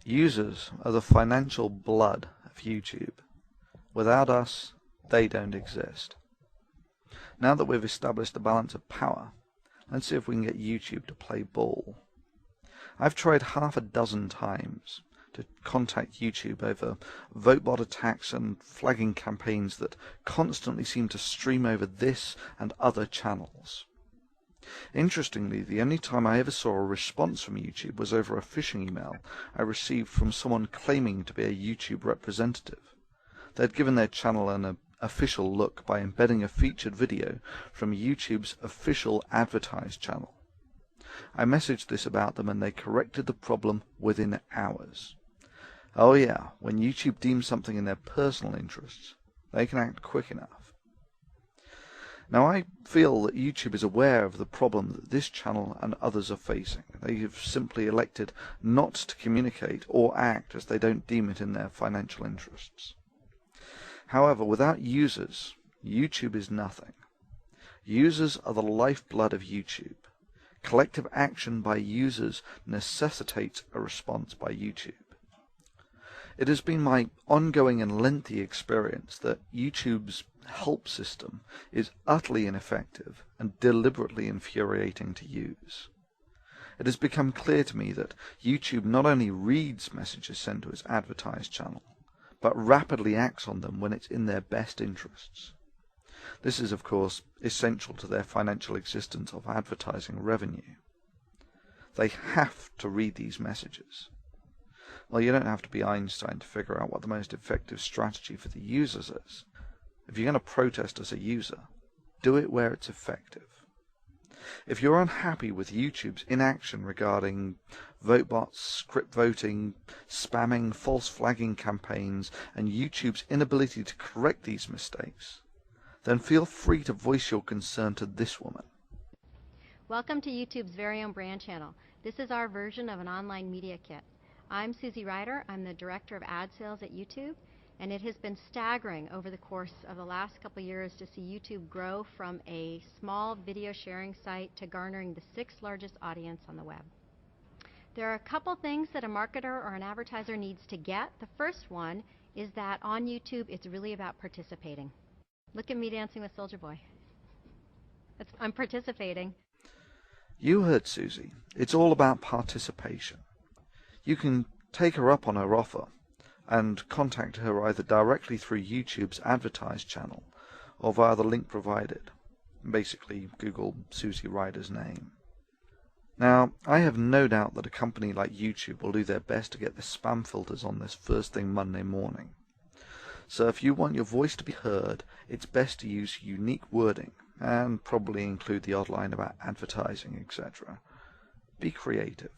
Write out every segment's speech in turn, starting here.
Users are the financial blood of YouTube. Without us, they don't exist. Now that we've established the balance of power, let's see if we can get YouTube to play ball. I've tried half a dozen times to contact YouTube over Votebot attacks and flagging campaigns that constantly seem to stream over this and other channels. Interestingly, the only time I ever saw a response from YouTube was over a phishing email I received from someone claiming to be a YouTube representative. They'd given their channel an official look by embedding a featured video from YouTube's official advertised channel. I messaged this about them and they corrected the problem within hours. Oh yeah, when YouTube deems something in their personal interests, they can act quick enough. Now I feel that YouTube is aware of the problem that this channel and others are facing. They have simply elected not to communicate or act as they don't deem it in their financial interests. However, without users, YouTube is nothing. Users are the lifeblood of YouTube. Collective action by users necessitates a response by YouTube. It has been my ongoing and lengthy experience that YouTube's help system is utterly ineffective and deliberately infuriating to use. It has become clear to me that YouTube not only reads messages sent to its advertised channel, but rapidly acts on them when it's in their best interests. This is, of course, essential to their financial existence of advertising revenue. They have to read these messages. Well, you don't have to be Einstein to figure out what the most effective strategy for the users is. If you're going to protest as a user, do it where it's effective. If you're unhappy with YouTube's inaction regarding Votebots, script voting, spamming, false flagging campaigns, and YouTube's inability to correct these mistakes, then feel free to voice your concern to this woman. Welcome to YouTube's very own brand channel. This is our version of an online media kit. I'm Susie Ryder. I'm the Director of Ad Sales at YouTube, and it has been staggering over the course of the last couple years to see YouTube grow from a small video sharing site to garnering the 6th largest audience on the web. There are a couple things that a marketer or an advertiser needs to get. The first one is that on YouTube it's really about participating. Look at me dancing with Soldier Boy. I'm participating. You heard Susie. It's all about participation. You can take her up on her offer and contact her either directly through YouTube's advertised channel or via the link provided. Basically, Google Susie Ryder's name. Now, I have no doubt that a company like YouTube will do their best to get the spam filters on this first thing Monday morning. So if you want your voice to be heard, it's best to use unique wording and probably include the odd line about advertising, etc. Be creative.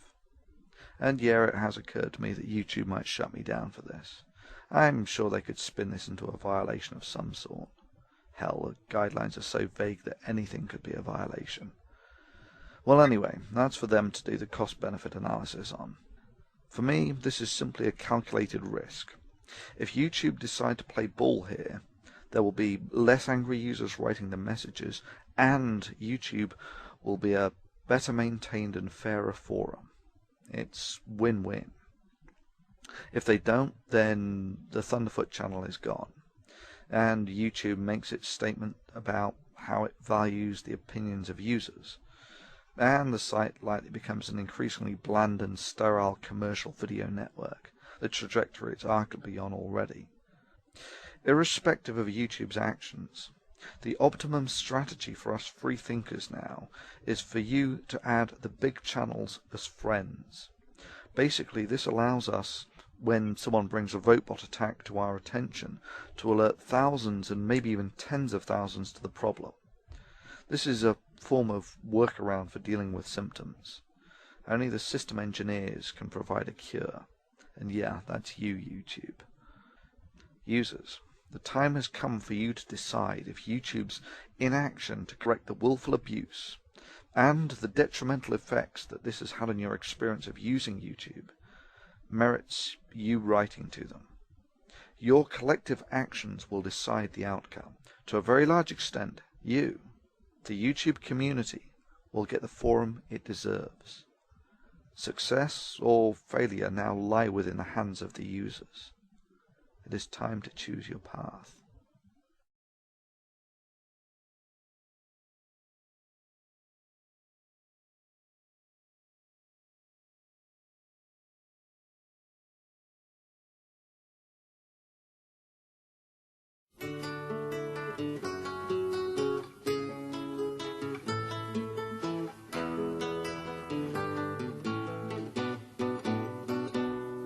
And yeah, it has occurred to me that YouTube might shut me down for this. I'm sure they could spin this into a violation of some sort. Hell, the guidelines are so vague that anything could be a violation. Well, anyway, that's for them to do the cost-benefit analysis on. For me, this is simply a calculated risk. If YouTube decide to play ball here, there will be less angry users writing the messages, and YouTube will be a better maintained and fairer forum. It's win-win. If they don't, then the Thunderfoot channel is gone, and YouTube makes its statement about how it values the opinions of users, and the site likely becomes an increasingly bland and sterile commercial video network, the trajectory it's arguably on already. Irrespective of YouTube's actions, the optimum strategy for us free thinkers now is for you to add the big channels as friends. Basically, this allows us, when someone brings a Votebot attack to our attention, to alert thousands and maybe even tens of thousands to the problem. This is a form of workaround for dealing with symptoms. Only the system engineers can provide a cure. And yeah, that's you, YouTube. Users, the time has come for you to decide if YouTube's inaction to correct the willful abuse and the detrimental effects that this has had on your experience of using YouTube merits you writing to them. Your collective actions will decide the outcome. To a very large extent, you, the YouTube community, will get the forum it deserves. Success or failure now lie within the hands of the users. It is time to choose your path.